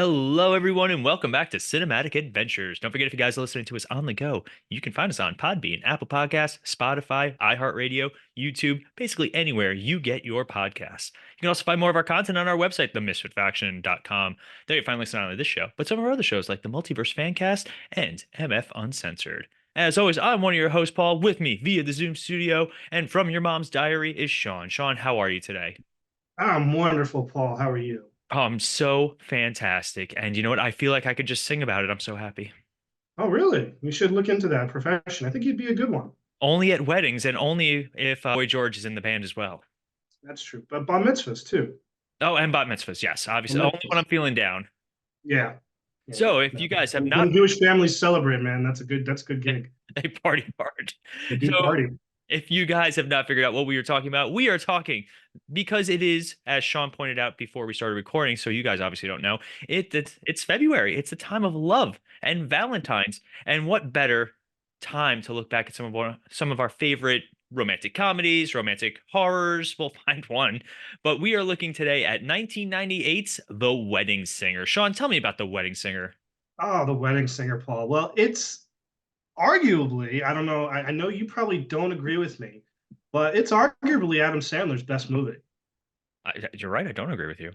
Hello, everyone, and welcome back to Cinematic Adventures. Don't forget, if you guys are listening to us on the go, you can find us on Podbean, Apple Podcasts, Spotify, iHeartRadio, YouTube, basically anywhere you get your podcasts. You can also find more of our content on our website, themisfitfaction.com. There you find links not only this show, but some of our other shows like the Multiverse Fancast and MF Uncensored. As always, I'm one of your hosts, Paul. With me via the Zoom studio and from your mom's diary is Sean. Sean, how are you today? I'm wonderful, Paul. How are you? Oh, I'm so fantastic. And you know what? I feel like I could just sing about it. I'm so happy. Oh, really? You should look into that profession. I think you'd be a good one. Only at weddings and only if Boy George is in the band as well. That's true. But bar mitzvahs too. Oh, and bat mitzvahs. Yes, Bar obviously. Only when mitzvahs. I'm feeling down. Yeah. Yeah. So if No. you guys have When not, Jewish families celebrate, man, that's a good gig. they party hard. They do So party. if you guys have not figured out what we are talking about, we are talking because it is, as Sean pointed out before we started recording, so you guys obviously don't know, it's February. It's the time of love and Valentine's. And what better time to look back at some of our favorite romantic comedies, romantic horrors. We'll find one. But we are looking today at 1998's The Wedding Singer. Sean, tell me about The Wedding Singer. Oh, the wedding singer, Paul. Well, it's arguably, I don't know, I know you probably don't agree with me, but it's arguably Adam Sandler's best movie. You're right. I don't agree with you.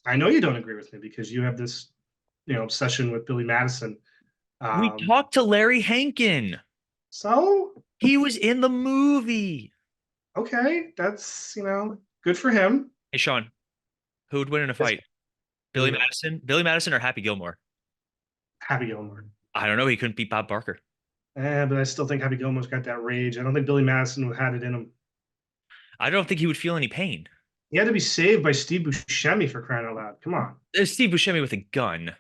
I know you don't agree with me because you have this, obsession with Billy Madison. We Um, talked to Larry Hankin. so He was in the movie. okay, that's good for him. Hey, Sean, who would win in a Yes, fight? Billy Billy Madison, Madison? Billy Madison or Happy Gilmore? Happy Gilmore. I don't know. He couldn't beat Bob Barker. But I still think Happy Gilmore's got that rage. I don't think Billy Madison had it in him. I don't think he would feel any pain. He had to be saved by Steve Buscemi for crying out loud. Come on. There's Steve Buscemi with a gun.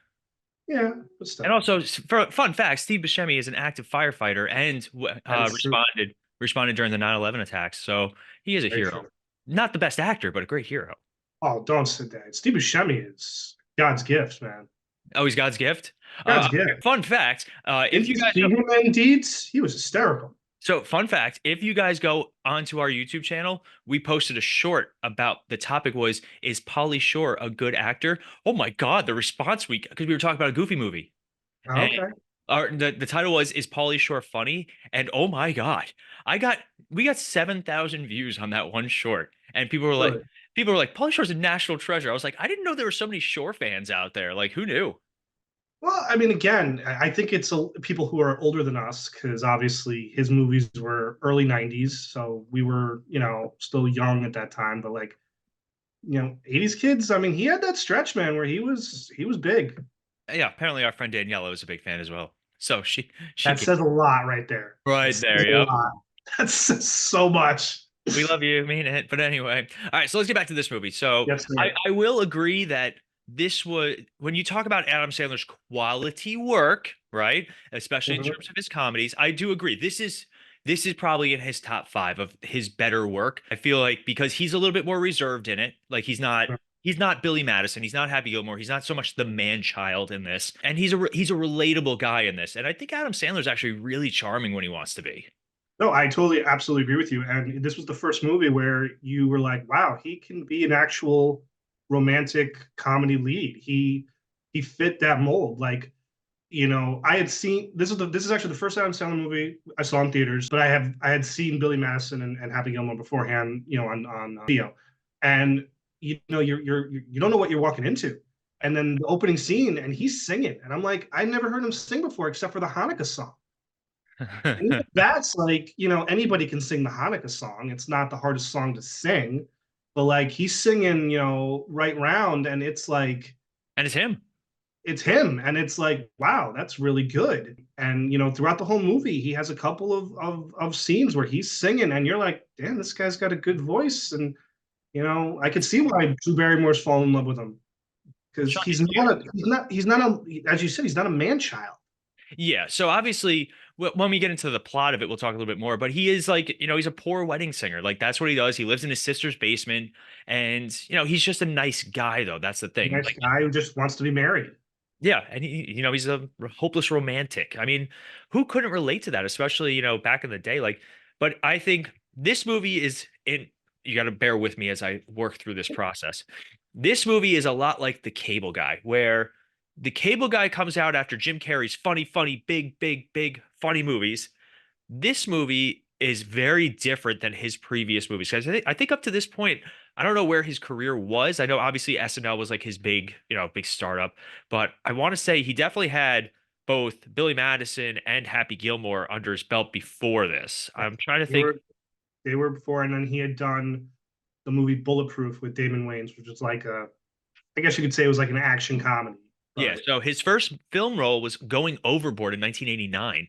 Yeah, but And still, also, for fun fact, Steve Buscemi is an active firefighter and that is true. responded during the 9/11 attacks. So he is a Very hero. true. Not the best actor, but a great hero. Oh, don't sit there. Steve Buscemi is God's gift, man. Oh, he's God's gift. God's gift. Fun fact, if Didn't you you guys see know, him in Deeds? He was hysterical. so fun fact, if you guys go onto our YouTube channel, we posted a short about the topic was, is Pauly Shore a good actor? Oh my God, the response we, because we were talking about a Goofy movie. And Okay. the title was, is Pauly Shore funny? And oh my God, I got we got 7,000 views on that one short. And Good. people were like, Pauly Shore's a national treasure. I was like, I didn't know there were so many Shore fans out there. Like, who knew? Well, I mean, again, I think it's people who are older than us because obviously his movies were early '90s, so we were, still young at that time. But like, '80s kids, I mean, he had that stretch, man, where he was big. Yeah, apparently our friend Daniela was a big fan as well. So she That came says a lot right there. That right says there. a Yep. lot. That says so much. We love you, mean it. But anyway, all right. So let's get back to this movie. So Yes, I, sir. I will agree that this was when you talk about Adam Sandler's quality work, right? Especially in Mhm. terms of his comedies, I do agree. This is probably in his top five of his better work. I feel like because he's a little bit more reserved in it. Like he's not Billy Madison. He's not Happy Gilmore. He's not so much the man child in this. And he's a relatable guy in this. And I think Adam Sandler's actually really charming when he wants to be. No, I totally, absolutely agree with you. And this was the first movie where you were like, "Wow, he can be an actual romantic comedy lead." He fit that mold. Like, I had seen this is actually the first Adam Sandler movie I saw in theaters, but I had seen Billy Madison and Happy Gilmore beforehand, on video, and you don't know what you're walking into, and then the opening scene and he's singing, and I'm like, I never heard him sing before except for the Hanukkah song. And even that's like, anybody can sing the Hanukkah song. It's not the hardest song to sing, but like he's singing, right round, and it's like And it's him. it's him, and it's like, wow, that's really good. And throughout the whole movie, he has a couple of scenes where he's singing, and you're like, damn, this guy's got a good voice, and I could see why Drew Barrymore's fallen in love with him because Sean, he's not a as you said, he's not a man child. yeah. So obviously, when we get into the plot of it, we'll talk a little bit more. But he is like, he's a poor wedding singer. Like that's what he does. He lives in his sister's basement, and he's just a nice guy, though. That's the thing. Nice Like, guy who just wants to be married. yeah, and he's a hopeless romantic. I mean, who couldn't relate to that, especially back in the day? Like, but I think this movie is in. You got to bear with me as I work through this process. This movie is a lot like The Cable Guy, where The Cable Guy comes out after Jim Carrey's funny, funny, big, big, big, funny movies. This movie is very different than his previous movies. Because I think up to this point, I don't know where his career was. I know obviously SNL was like his big, big startup, but I want to say he definitely had both Billy Madison and Happy Gilmore under his belt before this. Yeah. I'm trying to They think. were they were before, and then he had done the movie Bulletproof with Damon Wayans, which is like I guess you could say it was like an action comedy. Yeah, But so his first film role was Going Overboard in 1989.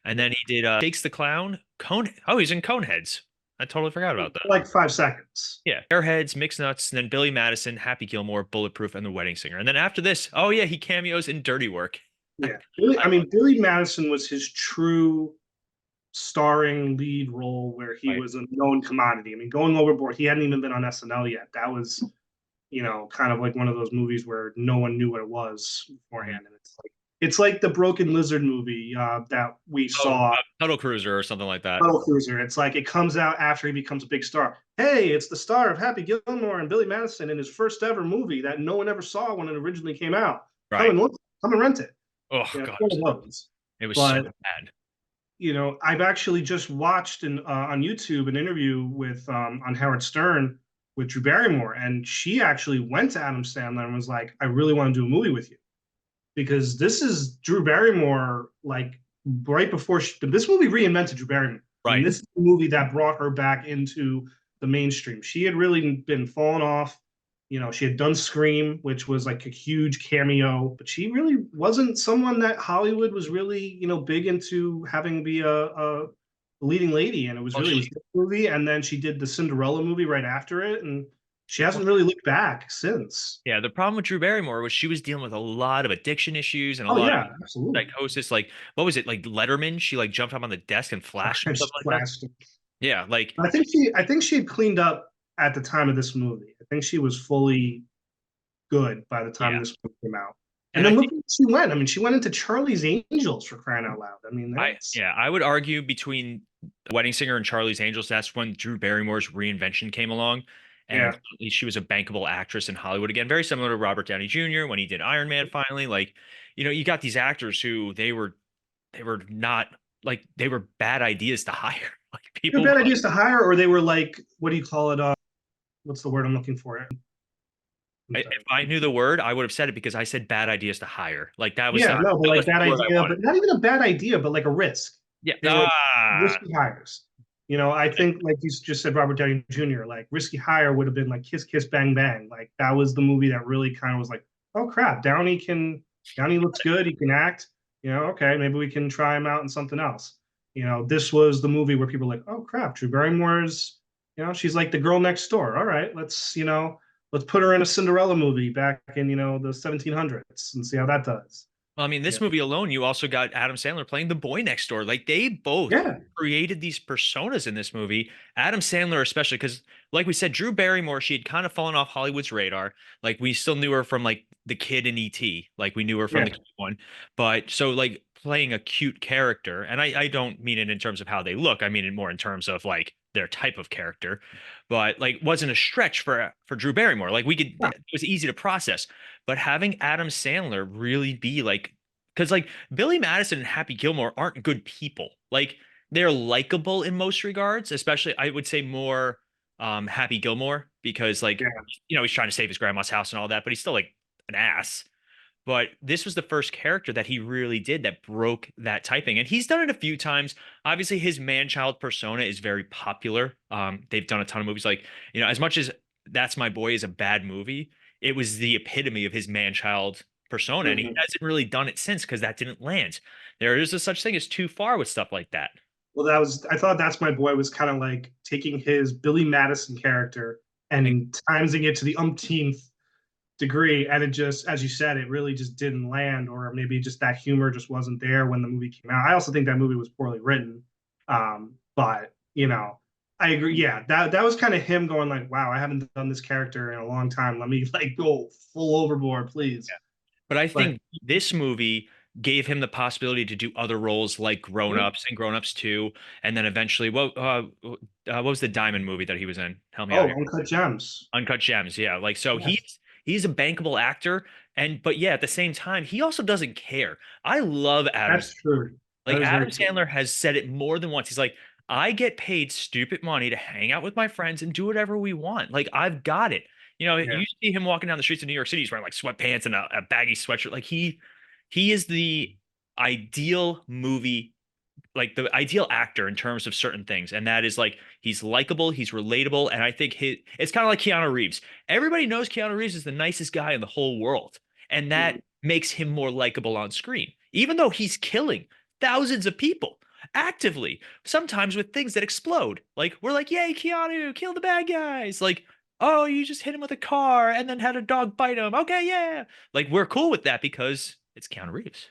And yeah, then he did Shakes the Clown, Cone. Oh, he's in Coneheads. I totally forgot about that. like 5 seconds. Yeah, Airheads, Mixed Nuts, and then Billy Madison, Happy Gilmore, Bulletproof, and The Wedding Singer. And then after this, oh yeah, he cameos in Dirty Work. Yeah, I mean, Billy Madison was his true starring lead role where he Right. was a known commodity. I mean, Going Overboard, he hadn't even been on SNL yet. That was, kind of like one of those movies where no one knew what it was Mhm. beforehand. And it's like the Broken Lizard movie that we Oh, saw, Tunnel Cruiser or something like that. Puddle Cruiser. It's like it comes out after he becomes a big star. Hey, it's the star of Happy Gilmore and Billy Madison in his first ever movie that no one ever saw when it originally came out. Come Right. and look, come and rent it. Oh Yeah, it's God, one of those. it was so But bad. I've actually just watched on YouTube an interview with on Howard Stern with Drew Barrymore, and she actually went to Adam Sandler and was like, "I really want to do a movie with you," because this is Drew Barrymore, like right before this movie reinvented Drew Barrymore. I mean, Right. this is the movie that brought her back into the mainstream. She had really been falling off. She had done Scream, which was like a huge cameo, but she really wasn't someone that Hollywood was really, big into having be a leading lady. And Well, it was this movie, and then she did the Cinderella movie right after it, and she hasn't really looked back since. yeah, the problem with Drew Barrymore was she was dealing with a lot of addiction issues and a Oh lot of yeah, absolutely. psychosis. Like, what was it? Like Letterman? She like jumped up on the desk and flashed him, And she something like that. flashed. Yeah, like I think she had cleaned up at the time of this movie. I think she was fully good by the time yeah. this movie came out. And And I then look think where she went. I mean, she went into Charlie's Angels for crying out loud. I mean, I would argue between Wedding Singer and Charlie's Angels, that's when Drew Barrymore's Reinvention came along. And yeah. she was a bankable actress in Hollywood again, very similar to Robert Downey Jr. when he did Iron Man finally. Like, you got these actors who they were not like they were bad ideas to hire. Like They're people bad ideas to hire, or they were like, what do you call it? What's the word I'm looking for? if I knew the word, I would have said it because I said bad ideas to hire. Like that was Yeah, no, but that like was bad the word I idea, wanted. but not even a bad idea, but like a risk. Yeah. They were risky hires. I think like you just said, Robert Downey Jr. Like risky hire would have been like Kiss Kiss Bang Bang. Like that was the movie that really kind of was like, oh crap, Downey looks good, he can act. Okay, maybe we can try him out in something else. This was the movie where people were like, oh crap, Drew Barrymore's, she's like the girl next door. All right, let's put her in a Cinderella movie back in the 1700s and see how that does. Well, I mean, Yeah, this movie alone, you also got Adam Sandler playing the boy next door. Like they both yeah, created these personas in this movie. Adam Sandler, especially, because like we said, Drew Barrymore, she had kind of fallen off Hollywood's radar. Like we still knew her from like the kid in E.T. Like we knew her from yeah. the cute one. But so like playing a cute character, and I don't mean it in terms of how they look. I mean it more in terms of like their type of character. But like wasn't a stretch for Drew Barrymore. Like we could, Yeah. it was easy to process. But having Adam Sandler really be like, because like Billy Madison and Happy Gilmore aren't good people. Like they're likable in most regards, especially I would say more Happy Gilmore because like Yeah. he's trying to save his grandma's house and all that, but he's still like an ass. But this was the first character that he really did that broke that typing. And he's done it a few times. Obviously, his man-child persona is very popular. They've done a ton of movies. Like, as much as That's My Boy is a bad movie, it was the epitome of his man-child persona. And he Mhm. hasn't really done it since because that didn't land. There is a such thing as too far with stuff like that. Well, I thought That's My Boy was kind of like taking his Billy Madison character Like, and timesing it to the umpteenth degree. And it just, as you said, it really just didn't land, or maybe just that humor just wasn't there when the movie came out. I also think that movie was poorly written. But, I agree. Yeah, that was kind of him going like, wow, I haven't done this character in a long time. Let me like go full overboard, please. but I But think this movie gave him the possibility to do other roles like Grown yeah. Ups and Grown Ups 2, and then eventually, what was the Diamond movie that he was in? Help me out Oh, here. Uncut Gems. Uncut Gems, yeah. Like so, Yes. he's a bankable actor. But yeah, at the same time, he also doesn't care. I love Adam. That's true. Like That is Adam very true. Sandler has said it more than once. He's like, I get paid stupid money to hang out with my friends and do whatever we want. Like I've got it. Yeah. You see him walking down the streets of New York City, he's wearing like sweatpants and a baggy sweatshirt. Like he is the ideal movie, like the ideal actor in terms of certain things. And that is like he's likable, he's relatable, and I think it's kind of like Keanu Reeves. Everybody knows Keanu Reeves is the nicest guy in the whole world, and that Mhm. makes him more likable on screen, even though he's killing thousands of people actively, sometimes with things that explode. Like we're like, yay, Keanu, kill the bad guys. Like, oh, you just hit him with a car and then had a dog bite him. Okay, yeah. Like we're cool with that because it's Keanu Reeves.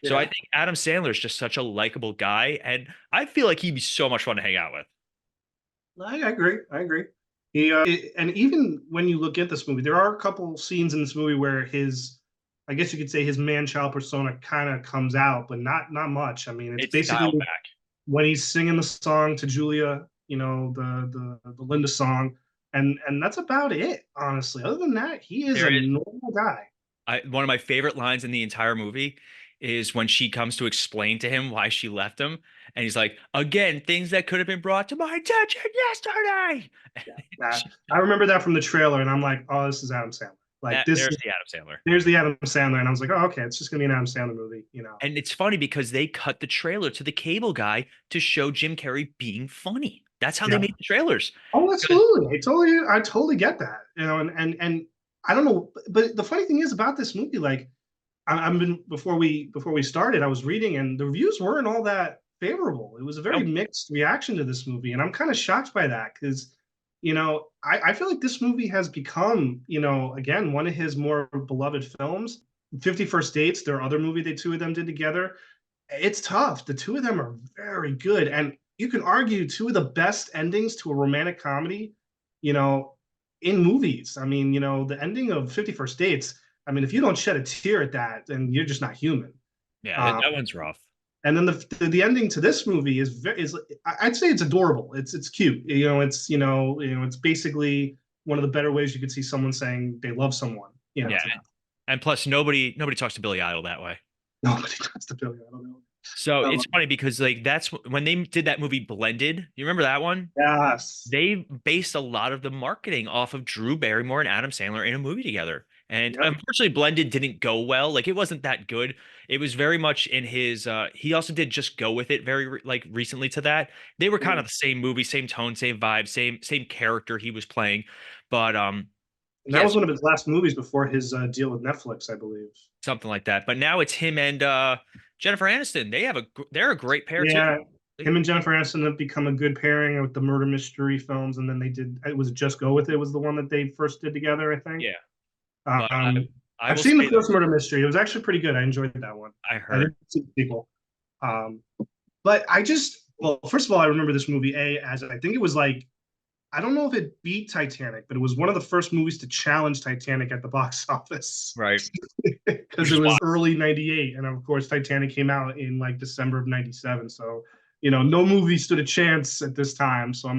So I Yeah. think Adam Sandler is just such a likable guy, and I feel like he'd be so much fun to hang out with. I agree. I agree. And even when you look at this movie, there are a couple scenes in this movie where I guess you could say his man-child persona kind of comes out, but not much. I mean, it's It's basically dialed back. when he's singing the song to Julia, the Linda song, and that's about it, honestly. Other than that, he is There a is normal guy. one of my favorite lines in the entire movie is when she comes to explain to him why she left him, and he's like, "Again, things that could have been brought to my attention yesterday." Yeah, I remember that from the trailer, and I'm like, oh, this is Adam Sandler. Like That this, there's the Adam Sandler. there's the Adam Sandler, and I was like, oh, okay, it's just gonna be an Adam Sandler movie. And it's funny because they cut the trailer to the cable guy to show Jim Carrey being funny. That's how they Yeah. made the trailers. Oh, 'Cause- absolutely. I totally get that. And I don't know, but the funny thing is about this movie, like I've been before we started, I was reading, and the reviews weren't all that favorable. It was a very Nope. mixed reaction to this movie, and I'm kind of shocked by that because, I feel like this movie has become, again, one of his more beloved films. 51st Dates, their other movie, the two of them did together. It's tough. The two of them are very good, and you can argue two of the best endings to a romantic comedy, you know, in movies. I mean, the ending of 51st Dates. I mean, if you don't shed a tear at that, then you're just not human. Yeah, Um, that one's rough. and then the ending to this movie is I'd say it's adorable. It's cute. It's basically one of the better ways you could see someone saying they love someone. Yeah, To them. and plus nobody talks to Billy Idol that way. Nobody does the Billy. I don't know. So Um, it's funny because like that's when they did that movie Blended. You remember that one? yes. They based a lot of the marketing off of Drew Barrymore and Adam Sandler in a movie together. And Yep. unfortunately, Blended didn't go well. Like it wasn't that good. It was very much in his he also did Just Go With It like recently to that. They were kind of the same movie, same tone, same vibe, same character he was playing. But And that yes, was one of his last movies before his deal with Netflix, I believe. something like that. But now it's him and Jennifer Aniston. They're a great pair too. Yeah, him and Jennifer Aniston have become a good pairing with the murder mystery films, and then they did. It was Just Go With It was the one that they first did together, I think. Yeah. But Um, I I've will seen the say first this. murder mystery. It was actually pretty good. I enjoyed that one. I I heard. didn't see the sequel. Um, but well, first of all, I remember this movie as I think it was like I don't know if it beat Titanic, but it was one of the first movies to challenge Titanic at the box office Right. Which because it is was why. early '98, and of course Titanic came out in like December of '97. So no movie stood a chance at this time. So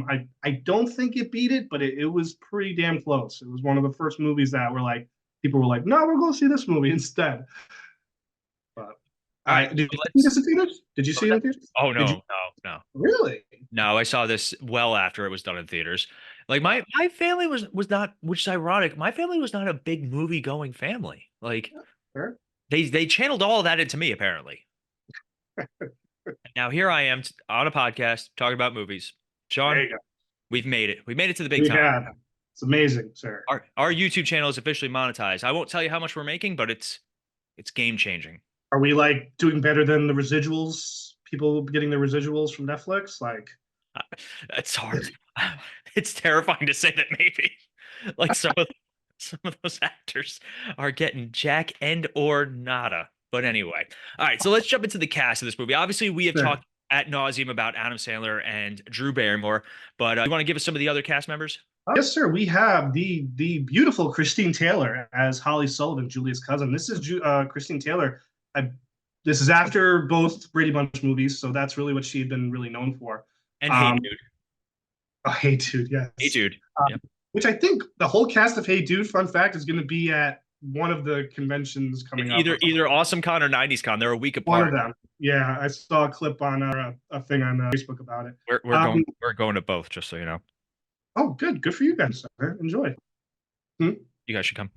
I don't think it beat it, but it was pretty damn close. It was one of the first movies that were like people were like, no, we're going to see this movie instead. But All right. did So you see let's this in theaters? Did you what see was it that? in theaters? Oh Did you no. really? No, I saw this well after it was done in theaters. Like Wow. my family was not, which is ironic. My family was not a big movie going family. Like Sure. they channeled all of that into me apparently. Now here I am on a podcast talking about movies. There Sean, you go. we've made it. We made it to the big We time. have. It's amazing, sir. Our YouTube channel is officially monetized. I won't tell you how much we're making, but it's game changing. Are we like doing better than the residuals? People getting the residuals from Netflix? Like, It's hard. It's terrifying to say that maybe. Like some of those actors are getting jack and or nada. But anyway, all right. So let's jump into the cast of this movie. Obviously, we have sure. talked ad nauseum about Adam Sandler and Drew Barrymore, but you want to give us some of the other cast members? Yes, sir. We have the beautiful Christine Taylor as Holly Sullivan, Julia's cousin. This is Christine Taylor. I, this is after both Brady Bunch movies, so that's really what she had been really known for. And Hey Um, Dude. oh, Hey Dude, Hey yes. Dude. Um, Yep. which I think the whole cast of Hey Dude, fun fact, is going to be at one of the conventions coming up. Either Awesome Con or 90s Con. They're a week One apart. of them. Yeah, I saw a clip on a thing on Facebook about it. We're going to both, just so you know. Oh, good for you guys. Sir. Enjoy. Hmm? You guys should come.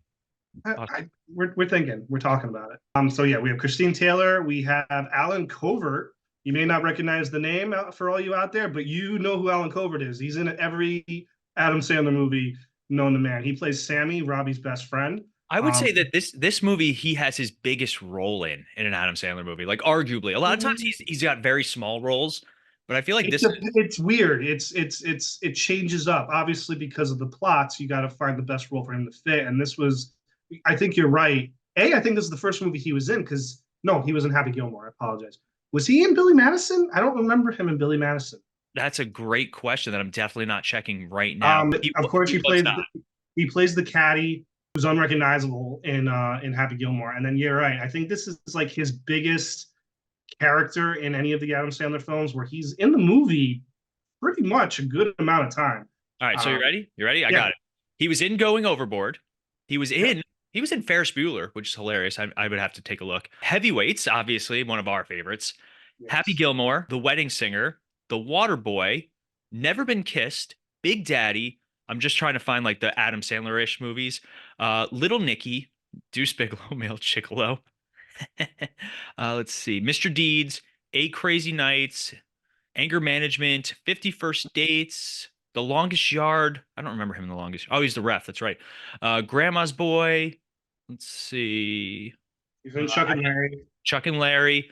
Awesome. We're thinking, we're talking about it. So yeah, we have Christine Taylor, we have Alan Covert. You may not recognize the name for all you out there, but you know who Alan Covert is. He's in every Adam Sandler movie known to man. He plays Sammy, Robbie's best friend. I would say that this movie he has his biggest role in an Adam Sandler movie. Like arguably, a lot of times he's got very small roles, but I feel like it's weird. It changes up. Obviously, because of the plots, you got to find the best role for him to fit. And this was, I think you're right. I think this is the first movie he was in because no, he was in Happy Gilmore. I apologize. Was he in Billy Madison? I don't remember him in Billy Madison. That's a great question that I'm definitely not checking right now. Of course, he plays the caddy who's unrecognizable in Happy Gilmore. And then you're right. I think this is like his biggest character in any of the Adam Sandler films, where he's in the movie pretty much a good amount of time. All right, so you ready? You ready? I got it. He was in Going Overboard. He was in Ferris Bueller, which is hilarious. I would have to take a look. Heavyweights, obviously one of our favorites. Yes. Happy Gilmore, The Wedding Singer, The Water Boy, Never Been Kissed, Big Daddy. I'm just trying to find like the Adam Sandler-ish movies. Little Nicky, Deuce Bigelow, Male Chicolo. Let's see. Mr. Deeds, Eight Crazy Nights, Anger Management, 50 First Dates, The Longest Yard. I don't remember him in The Longest. Oh, he's the ref. That's right. Grandma's Boy. Let's see. He's in Chuck and Larry. Chuck and Larry.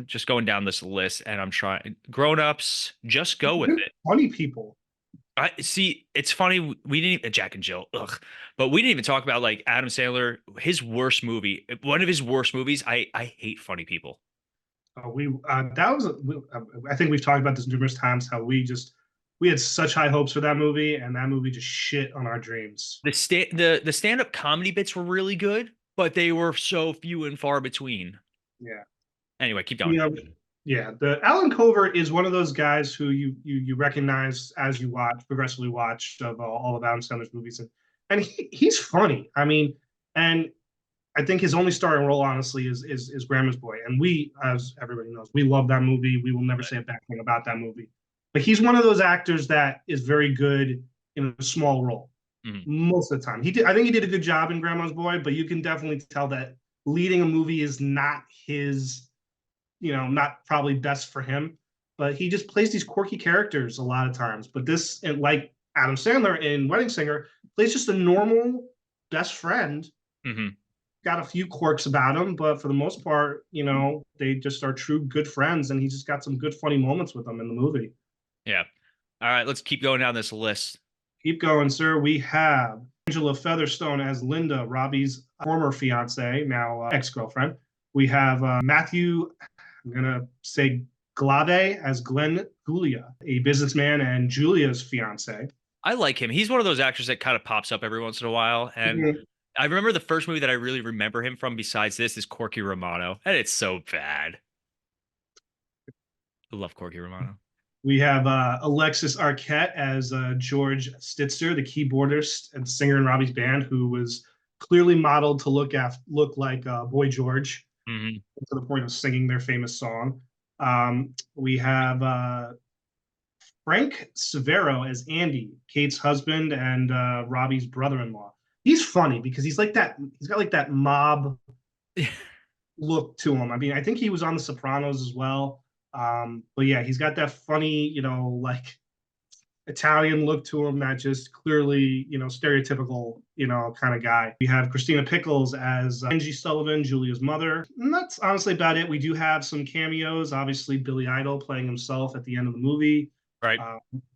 Just going down this list, and I'm trying. Grown Ups. Just go with it. Funny people. I see. It's funny. We didn't even, Jack and Jill. Ugh. But we didn't even talk about like Adam Sandler. His worst movie. One of his worst movies. I hate Funny People. I think we've talked about this numerous times. How we had such high hopes for that movie, and that movie just shit on our dreams. The stand-up comedy bits were really good, but they were so few and far between. Yeah. Anyway, keep going. Yeah, the Alan Covert is one of those guys who you recognize as you progressively watch of all of Adam Sandler's movies, and he's funny. I mean, and I think his only starring role, honestly, is Grandma's Boy, and we, as everybody knows, we love that movie. We will never say a bad thing about that movie. But he's one of those actors that is very good in a small role most of the time. I think he did a good job in Grandma's Boy, but you can definitely tell that leading a movie is not his, not probably best for him. But he just plays these quirky characters a lot of times. But this, and like Adam Sandler in Wedding Singer, plays just a normal best friend. Mm-hmm. Got a few quirks about him, but for the most part, they just are true good friends, and he just got some good funny moments with them in the movie. Yeah. All right, let's keep going down this list. Keep going, sir. We have Angela Featherstone as Linda, Robbie's former fiance, now ex-girlfriend. We have Matthew, I'm going to say Glave as Glenn Julia, a businessman and Julia's fiance. I like him. He's one of those actors that kind of pops up every once in a while. And I remember the first movie that I really remember him from besides this is Corky Romano. And it's so bad. I love Corky Romano. We have Alexis Arquette as George Stitzer, the keyboardist and singer in Robbie's band, who was clearly modeled to look like Boy George, to the point of singing their famous song. We have Frank Severo as Andy, Kate's husband and Robbie's brother-in-law. He's funny because he's like that. He's got like that mob look to him. I mean, I think he was on The Sopranos as well. But yeah, he's got that funny, like Italian look to him that just clearly, stereotypical, kind of guy. We have Christina Pickles as Angie Sullivan, Julia's mother. And that's honestly about it. We do have some cameos. Obviously, Billy Idol playing himself at the end of the movie. Right.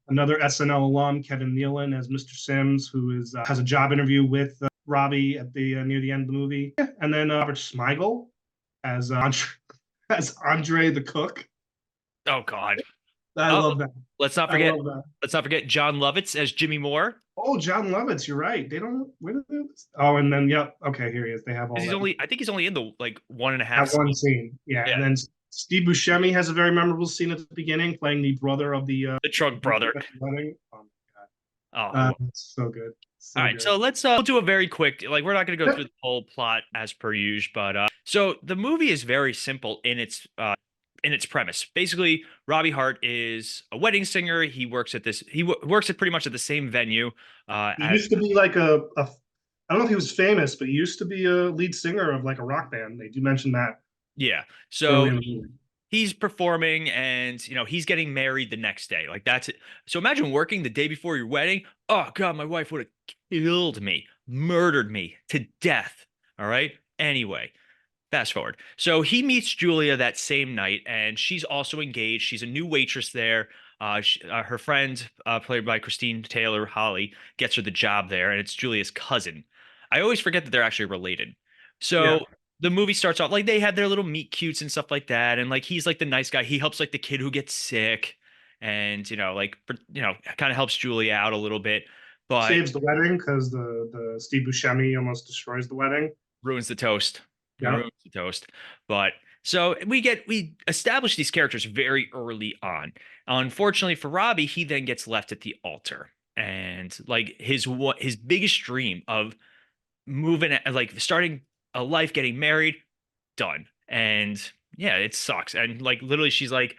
Another SNL alum, Kevin Nealon as Mr. Sims, who has a job interview with Robbie at the near the end of the movie. And then Robert Smigel as Andre the cook. Oh God, I love that. Let's not forget John Lovitz as Jimmy Moore. Oh, John Lovitz, you're right. They don't. Where did they? Oh, and then okay, here he is. They have all. I think he's only in the like 1.5. One scene, yeah. And then Steve Buscemi has a very memorable scene at the beginning, playing the brother of the Trunk brother. Oh my God. Oh, it's so good. All So right, good. so let's we'll do a very quick, like we're not going to go Yeah. through the whole plot as per usual, but so the movie is very simple in its premise. Basically, Robbie Hart is a wedding singer. He works at this works at pretty much at the same venue He as used to be like I don't know if he was famous, but he used to be a lead singer of like a rock band. They do mention that yeah. early So in the movie. he's performing and he's getting married the next day. Like that's it. So imagine working the day before your wedding. Oh God, my wife would have killed me, murdered me to death. All right. Anyway, fast forward. So he meets Julia that same night, and she's also engaged. She's a new waitress there. Her friend, played by Christine Taylor Holly, gets her the job there, and it's Julia's cousin. I always forget that they're actually related. Yeah. So the movie starts off like they had their little meet cutes and stuff like that, and like he's like the nice guy. He helps like the kid who gets sick, and kind of helps Julia out a little bit, but Saves the wedding because the Steve Buscemi almost destroys the wedding. ruins the toast. Yeah. Ruins the toast. But so we establish these characters very early on. Unfortunately for Robbie, he then gets left at the altar. And like his biggest dream of moving like starting a life, getting married, done. And yeah, it sucks. And like literally she's like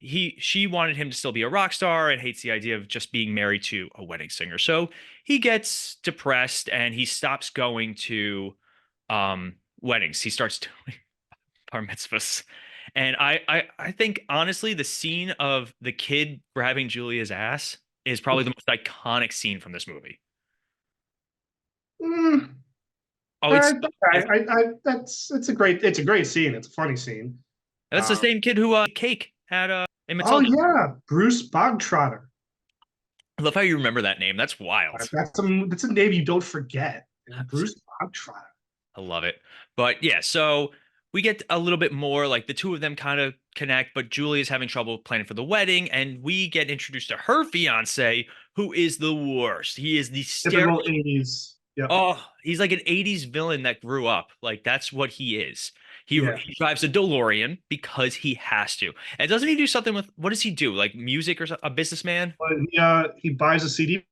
she wanted him to still be a rock star and hates the idea of just being married to a wedding singer. So he gets depressed and he stops going to weddings. He starts doing bar mitzvahs. And I think honestly the scene of the kid grabbing Julia's ass is probably the most iconic scene from this movie. Mm, Oh, it's it's a great scene. It's a funny scene. that's the Um, same kid who Cake had in oh Matilda. yeah, Bruce Bogtrotter. I love how you remember that name. That's wild. That's a name you don't forget. Bruce Bogtrotter. I love it. But yeah, so we get a little bit more like the two of them kind of connect, but Julie is having trouble planning for the wedding, and we get introduced to her fiance, who is the worst. He is the Typical stereotype. 80s. Yep. Oh, he's like an 80s villain that grew up. Like that's what he is. Yeah. He drives a DeLorean because he has to. And doesn't he do something with what does he do? Like music or something? A businessman? But he buys a CD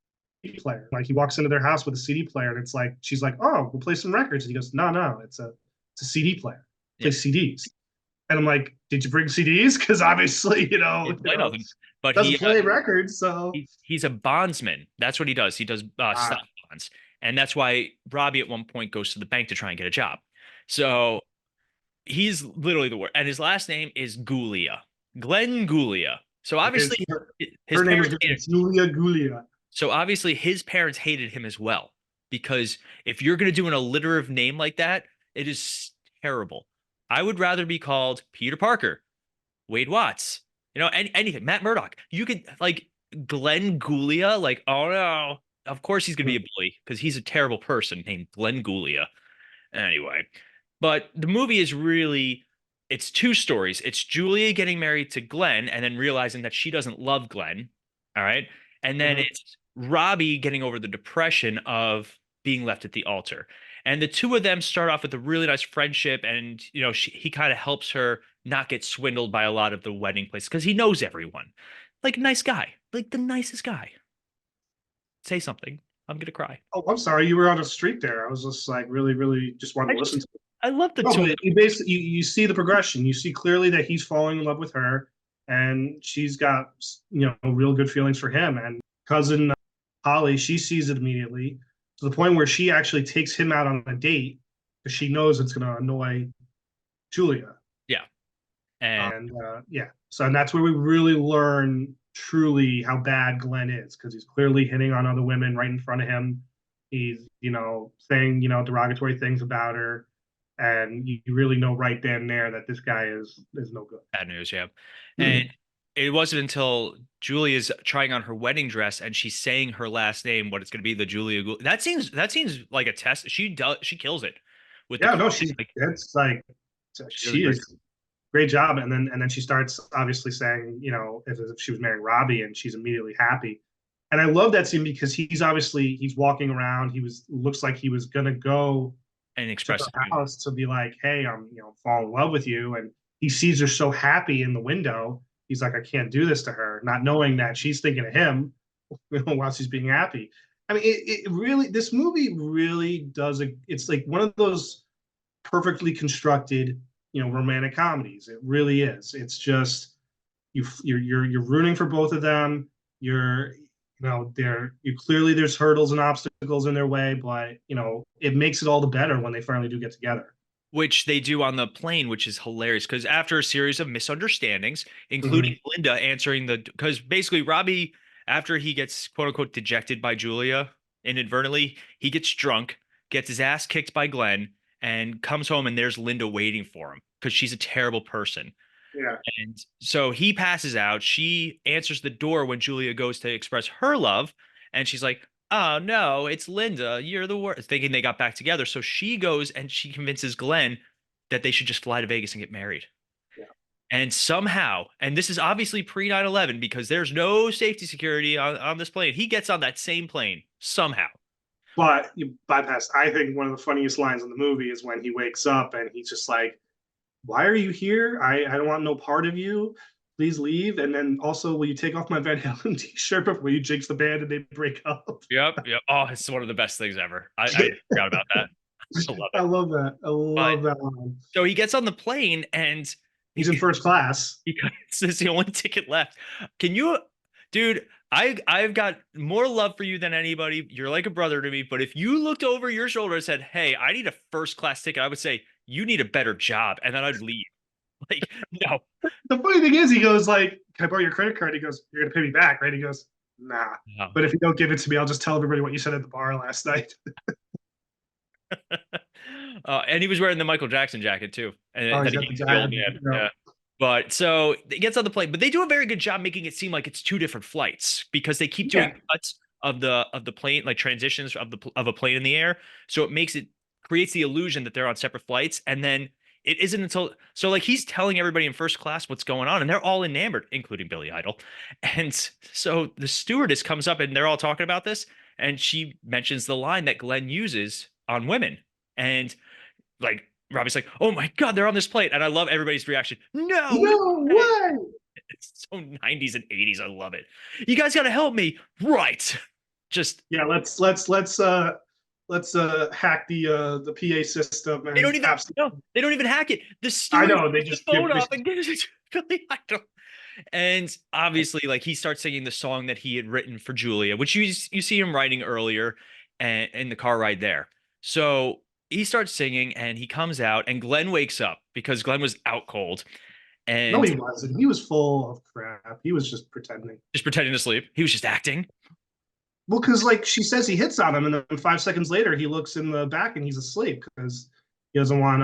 player. Like he walks into their house with a CD player, and it's like she's like, "Oh, we'll play some records." And he goes, "No, no, it's a CD player. Yeah. Play CDs." And I'm like, "Did you bring CDs?" Because obviously, He didn't play nothing. But doesn't play records. So he's a bondsman. That's what he does. He does uh, stock bonds. And that's why Robbie at one point goes to the bank to try and get a job. So he's literally the worst. And his last name is Gulia, Glenn Gulia. So his obviously her, his her name is parents hated. Julia Gulia. So obviously his parents hated him as well. Because if you're going to do an alliterative name like that, it is terrible. I would rather be called Peter Parker, Wade Watts, anything, Matt Murdock. You could like Glenn Gulia, like, oh no, of course he's gonna be a bully because he's a terrible person named Glenn Gulia. Anyway, but the movie is really it's two stories. It's Julia getting married to Glenn and then realizing that she doesn't love Glenn. All right. And then Mhm. it's Robbie getting over the depression of being left at the altar. And the two of them start off with a really nice friendship. And, he kind of helps her not get swindled by a lot of the wedding places because he knows everyone. Like, a nice guy, like the nicest guy. Say something. I'm going to cry. Oh, I'm sorry, you were on a streak there. I was just like really, really just wanted I to listen just, to it. I love the No, two of but them. you basically you see the progression. You see clearly that he's falling in love with her, and she's got real good feelings for him. And cousin Holly, she sees it immediately to the point where she actually takes him out on a date because she knows it's going to annoy Julia. Yeah. And And and that's where we really learn truly how bad Glenn is because he's clearly hitting on other women right in front of him. He's saying derogatory things about her, and you really know right then and there that this guy is no good. bad news, yeah. And Mhm. it wasn't until Julie is trying on her wedding dress and she's saying her last name, what it's going to be, the Julia. That seems like a test. She kills it with the Yeah, no, crying. Like it's like she does a she great. is great job, and then she starts obviously saying if she was marrying Robbie, and she's immediately happy. And I love that scene because he's walking around. Looks like he was gonna go And to express her house to be like, "Hey, I'm fall in love with you," and he sees her so happy in the window. He's like, "I can't do this to her," not knowing that she's thinking of him while she's being happy. I mean, it really, this movie really does it's like one of those perfectly constructed, romantic comedies. It really is. It's just you're rooting for both of them. You clearly there's hurdles and obstacles in their way, but it makes it all the better when they finally do get together. Which they do on the plane, which is hilarious because after a series of misunderstandings, including Mm-hmm. Linda answering because basically Robbie, after he gets quote unquote dejected by Julia inadvertently, he gets drunk, gets his ass kicked by Glenn, and comes home and there's Linda waiting for him because she's a terrible person. Yeah. And so he passes out. She answers the door when Julia goes to express her love. And she's like, oh, no, it's Linda. You're the worst. Thinking they got back together. So she goes and she convinces Glenn that they should just fly to Vegas and get married. Yeah. And somehow, and this is obviously pre 9/11 because there's no safety security on this plane. He gets on that same plane somehow. But you bypass. I think one of the funniest lines in the movie is when he wakes up and he's just like, "Why are you here? I don't want no part of you. Please leave." And then also, will you take off my Van Halen T-shirt before you jinx the band and they break up? Yep. Yep. Oh, it's one of the best things ever. I forgot about that. I love I it. love that. I But love that line. so he gets on the plane and He's in first class. because it's the only ticket left. Can you, dude? I've got more love for you than anybody. You're like a brother to me. But if you looked over your shoulder and said, "Hey, I need a first class ticket," I would say you need a better job, and then I'd leave. Like, no, The funny thing is, he goes like, "Can I borrow your credit card?" He goes, "You're gonna pay me back, right?" He goes, "Nah, no. but if you don't give it to me, I'll just tell everybody what you said at the bar last night." And he was wearing the Michael Jackson jacket too, Oh, and he's that he got gave the to the old dad. man. Yeah. But so it gets on the plane, but they do a very good job making it seem like it's two different flights because they keep Yeah. doing cuts of the plane, like transitions of a plane in the air. So it makes it creates the illusion that they're on separate flights, and then it isn't until so like he's telling everybody in first class what's going on, and they're all enamored, including Billy Idol. And so the stewardess comes up, and they're all talking about this, and she mentions the line that Glenn uses on women, and like Robbie's like, "Oh my God, they're on this plate," and I love everybody's reaction. No way! No way. It's so 90s and 80s. I love it. You guys got to help me, right? Just Yeah, let's hack the PA system they don't and even no, absolutely. they don't even hack it. The I steward know they picks the just phone give up and gives it to Billy Idol. And obviously, like he starts singing the song that he had written for Julia, which you see him writing earlier, and in the car ride there. So he starts singing, and he comes out, and Glenn wakes up because Glenn was out cold no, and he wasn't. He was full of crap. He was just pretending. just pretending to sleep. He was just acting. Well, because like she says, he hits on him, and then 5 seconds later, he looks in the back and he's asleep because he doesn't want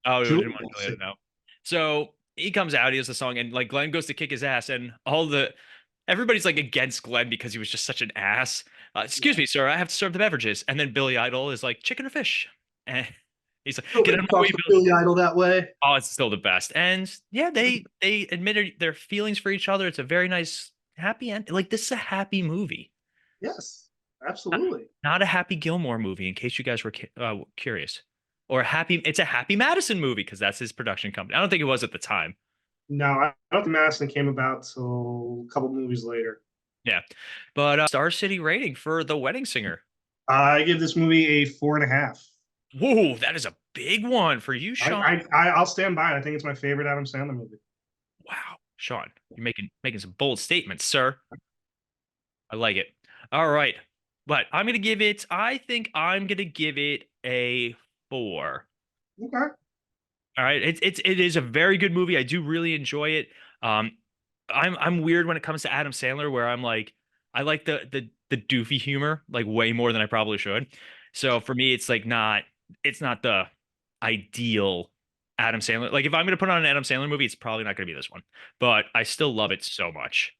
Oh, we Julia didn't want to to do see. it. No. So he comes out, he has the song, and like Glenn goes to kick his ass, and everybody's like against Glenn because he was just such an ass. Excuse Yeah. me, sir, I have to serve the beverages. And then Billy Idol is like, chicken or fish? And he's like, get out Nobody of my way, talks to Billy. Billy Idol that way. Oh, it's still the best. And yeah, they admitted their feelings for each other. It's a very nice, happy end. Like this is a happy movie, Yes, not, absolutely. not a Happy Gilmore movie. In case you guys were curious, or a happy. It's a Happy Madison movie because that's his production company. I don't think it was at the time. No, I don't think Madison came about till a couple movies later. Yeah. But Star City rating for The Wedding Singer. I give this movie a 4.5. Whoa, that is a big one for you, I, Sean. I'll stand by it. I think it's my favorite Adam Sandler movie. Wow, Sean, you're making some bold statements, sir. I like it. All right. But I think I'm gonna give it a 4. Okay. All right. It is a very good movie. I do really enjoy it. Um, I'm weird when it comes to Adam Sandler, where I'm like, I like the doofy humor like way more than I probably should. So for me, it's like it's not the ideal Adam Sandler. Like if I'm gonna put on an Adam Sandler movie, it's probably not gonna be this one. But I still love it so much.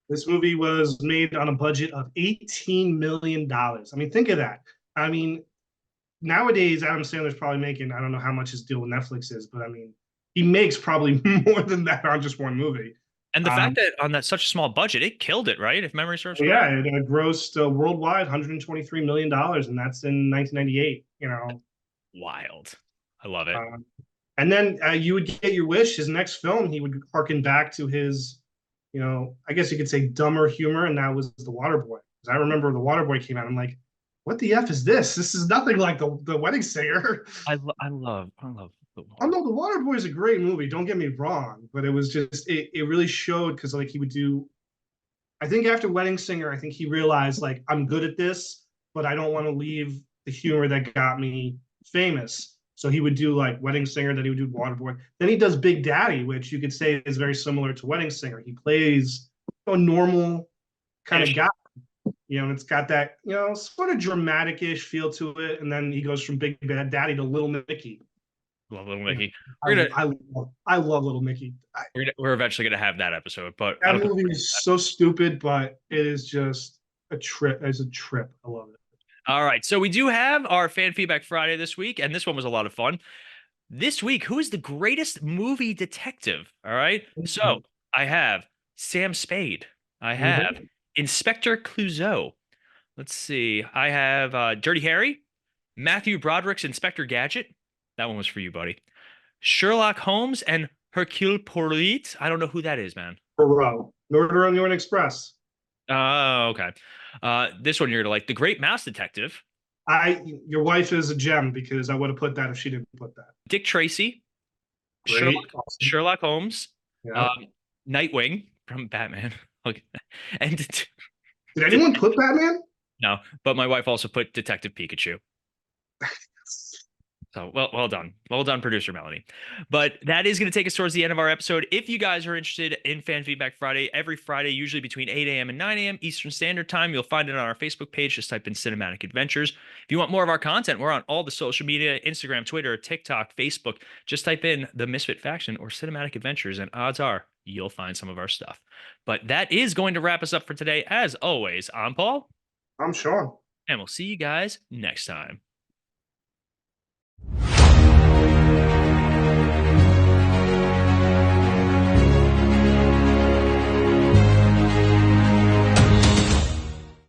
This movie was made on a budget of $18 million. I mean, think of that. I mean, nowadays Adam Sandler's probably making, I don't know how much his deal with Netflix is, but I mean, he makes probably more than that on just one movie. And the fact Um, that on that such a small budget, it killed it, right? If memory serves yeah, correct. it grossed worldwide $123 million, and that's in 1998. Wild. I love it. Um, and then you would get your wish. His next film, he would harken back to his, I guess you could say dumber humor, and that was The Waterboy. Because I remember the Waterboy came out. I'm like, what the f is this? This is nothing like the Wedding Singer. I love the Oh water. no, the Waterboy is a great movie. Don't get me wrong, but it was just it really showed because like he would do. I think after Wedding Singer, I think he realized like I'm good at this, but I don't want to leave the humor that got me famous. So he would do like Wedding Singer, then he would do Waterboy. Then he does Big Daddy, which you could say is very similar to Wedding Singer. He plays a normal kind of Ish. guy, and it's got that, sort of dramatic-ish feel to it. And then he goes from Big Bad Daddy to Little Mickey. Love Little You know, Mickey. We're gonna I love Little Mickey. we're eventually gonna have that episode, but I That don't think movie we're is so stupid, but it is just a trip. It's a trip. I love it. all right. So we do have our fan feedback Friday this week, and this one was a lot of fun. This week, who is the greatest movie detective? All right. So I have Sam Spade. I have Mm-hmm. Inspector Clouseau. Let's see. I have Dirty Harry, Matthew Broderick's Inspector Gadget. That one was for you, buddy. Sherlock Holmes and Hercule Poirot. I don't know who that is, man. Perot. Murder on the Orient Express. Oh, okay. This one you're gonna like. The Great Mouse Detective. Your wife is a gem because I would have put that if she didn't put that. Dick Tracy. Great. Sherlock Awesome. Sherlock Holmes. Yeah. Um, Nightwing from Batman. Okay. And Did anyone put Batman? no, but my wife also put Detective Pikachu. So well done. Well done, producer Melanie. But that is going to take us towards the end of our episode. If you guys are interested in Fan Feedback Friday, every Friday, usually between 8 a.m. and 9 a.m. Eastern Standard Time, you'll find it on our Facebook page. Just type in Cinematic Adventures. If you want more of our content, we're on all the social media, Instagram, Twitter, TikTok, Facebook. Just type in the Misfit Faction or Cinematic Adventures, and odds are you'll find some of our stuff. But that is going to wrap us up for today. As always, I'm Paul, I'm Sean. and we'll see you guys next time.